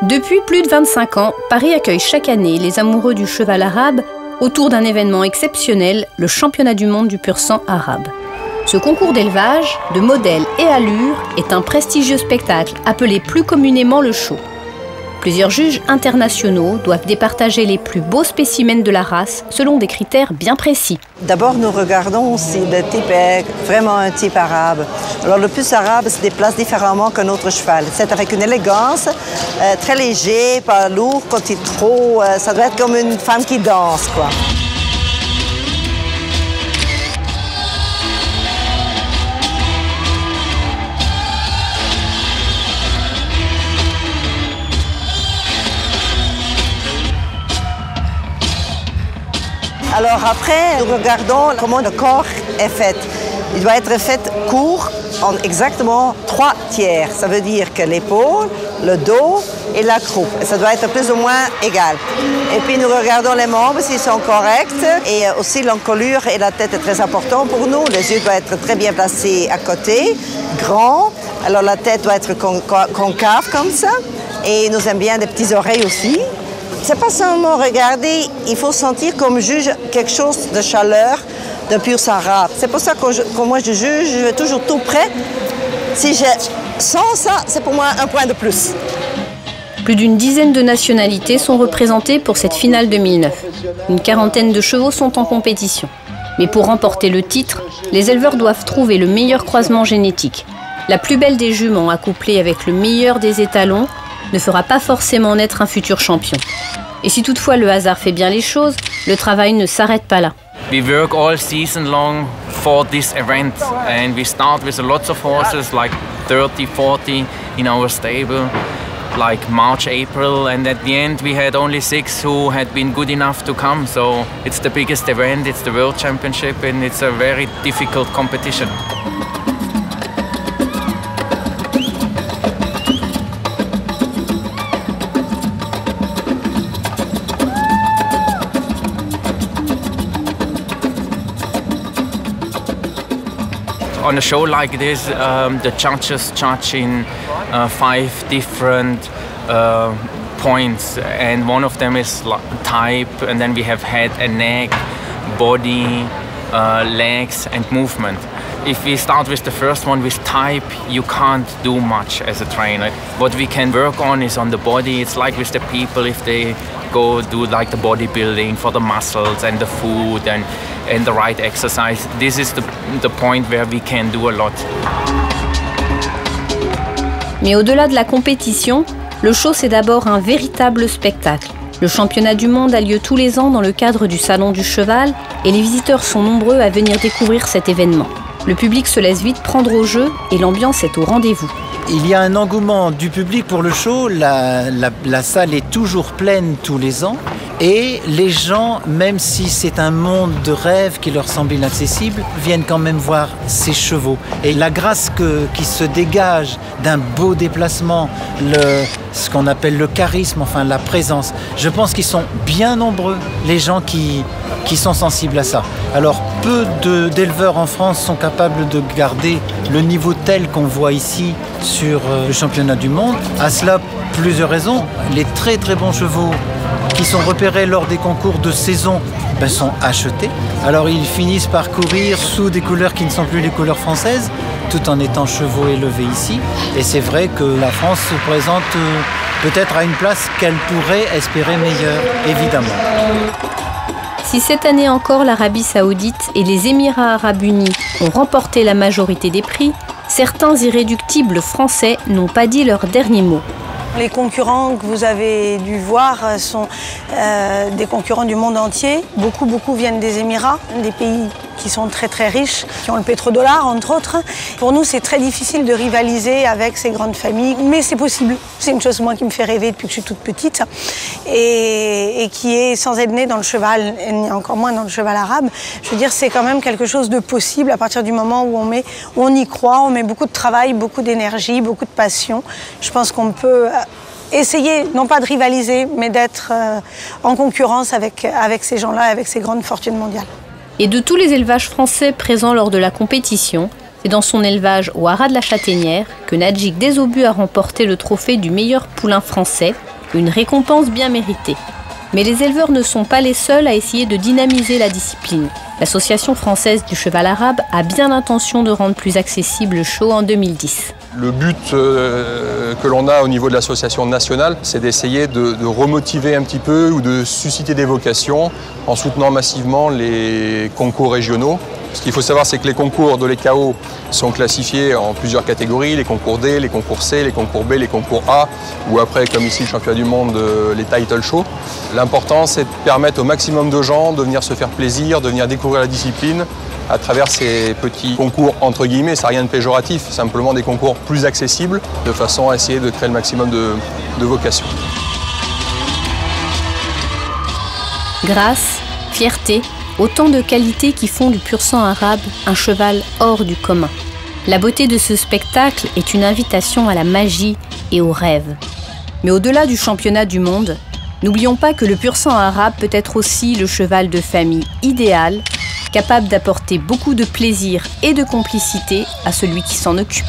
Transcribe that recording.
Depuis plus de 25 ans, Paris accueille chaque année les amoureux du cheval arabe autour d'un événement exceptionnel, le championnat du monde du pur sang arabe. Ce concours d'élevage, de modèles et allures est un prestigieux spectacle appelé plus communément le show. Plusieurs juges internationaux doivent départager les plus beaux spécimens de la race selon des critères bien précis. D'abord, nous regardons si le type est vraiment un type arabe. Alors, le puce arabe se déplace différemment qu'un autre cheval. C'est avec une élégance, très léger, pas lourd. Quand il est trop, ça doit être comme une femme qui danse, quoi. Alors après, nous regardons comment le corps est fait. Il doit être fait court en exactement 3 tiers. Ça veut dire que l'épaule, le dos et la croupe. Ça doit être plus ou moins égal. Et puis nous regardons les membres s'ils sont corrects. Et aussi l'encolure et la tête est très important pour nous. Les yeux doivent être très bien placés à côté, grands. Alors la tête doit être concave comme ça. Et nous aimons bien des petites oreilles aussi. C'est pas seulement regarder, il faut sentir comme juge quelque chose de chaleur, de pur sang arabe. C'est pour ça que moi je juge, je vais toujours tout prêt. Si je sens ça, c'est pour moi un point de plus. Plus d'une dizaine de nationalités sont représentées pour cette finale 2009. Une quarantaine de chevaux sont en compétition. Mais pour remporter le titre, les éleveurs doivent trouver le meilleur croisement génétique. La plus belle des juments accouplée avec le meilleur des étalons ne fera pas forcément naître un futur champion. Et si toutefois le hasard fait bien les choses, le travail ne s'arrête pas là. We work all season long for this event and we start with lots of horses like 30, 40 in our stable, like March, April, and at the end we had only 6 who had been good enough to come. So it's the biggest event, it's the World Championship and it's a very difficult competition. On a show like this, the judges judge in 5 different points, and one of them is type, and then we have head and neck, body, legs and movement. If we start with the first one with type, you can't do much as a trainer. What we can work on is on the body. It's like with the people, if they go do like the bodybuilding for the muscles and the food and the right exercise. This is the point where we can do a lot. Mais au-delà de la compétition, le show c'est d'abord un véritable spectacle. Le championnat du monde a lieu tous les ans dans le cadre du Salon du Cheval et les visiteurs sont nombreux à venir découvrir cet événement. Le public se laisse vite prendre au jeu et l'ambiance est au rendez-vous. Il y a un engouement du public pour le show, la salle est toujours pleine tous les ans et les gens, même si c'est un monde de rêve qui leur semble inaccessible, viennent quand même voir ces chevaux. Et la grâce qui se dégage d'un beau déplacement, ce qu'on appelle le charisme, enfin la présence, je pense qu'ils sont bien nombreux, les gens qui sont sensibles à ça. Alors peu d'éleveurs en France sont capables de garder le niveau tel qu'on voit ici sur le championnat du monde. À cela, plusieurs raisons. Les très très bons chevaux qui sont repérés lors des concours de saison sont achetés. Alors ils finissent par courir sous des couleurs qui ne sont plus les couleurs françaises, tout en étant chevaux élevés ici. Et c'est vrai que la France se présente peut-être à une place qu'elle pourrait espérer meilleure, évidemment. Si cette année encore l'Arabie Saoudite et les Émirats Arabes Unis ont remporté la majorité des prix, certains irréductibles Français n'ont pas dit leur dernier mot. Les concurrents que vous avez dû voir sont des concurrents du monde entier. Beaucoup viennent des Émirats, des pays qui sont très très riches, qui ont le pétrodollar entre autres. Pour nous, c'est très difficile de rivaliser avec ces grandes familles, mais c'est possible. C'est une chose moi qui me fait rêver depuis que je suis toute petite et qui est sans être née dans le cheval, et encore moins dans le cheval arabe. Je veux dire, c'est quand même quelque chose de possible à partir du moment où on y croit, on met beaucoup de travail, beaucoup d'énergie, beaucoup de passion. Je pense qu'on peut essayer, non pas de rivaliser, mais d'être en concurrence avec ces gens-là, avec ces grandes fortunes mondiales. Et de tous les élevages français présents lors de la compétition, C'est dans son élevage au Haras de la Châtaignière que Nadjik Desobu a remporté le trophée du meilleur poulain français, une récompense bien méritée. Mais les éleveurs ne sont pas les seuls à essayer de dynamiser la discipline. L'Association française du cheval arabe a bien l'intention de rendre plus accessible le show en 2010. Le but que l'on a au niveau de l'association nationale, c'est d'essayer de remotiver un petit peu ou de susciter des vocations en soutenant massivement les concours régionaux. Ce qu'il faut savoir, c'est que les concours de l'EKO sont classifiés en plusieurs catégories, les concours D, les concours C, les concours B, les concours A, ou après, comme ici, le championnat du monde, les title shows. L'important, c'est de permettre au maximum de gens de venir se faire plaisir, de venir découvrir la discipline à travers ces petits concours, entre guillemets, ça n'a rien de péjoratif, simplement des concours plus accessibles, de façon à essayer de créer le maximum de vocations. Grâce, fierté, autant de qualités qui font du pur-sang arabe un cheval hors du commun. La beauté de ce spectacle est une invitation à la magie et au rêve. Mais au-delà du championnat du monde, n'oublions pas que le pur-sang arabe peut être aussi le cheval de famille idéal, capable d'apporter beaucoup de plaisir et de complicité à celui qui s'en occupe.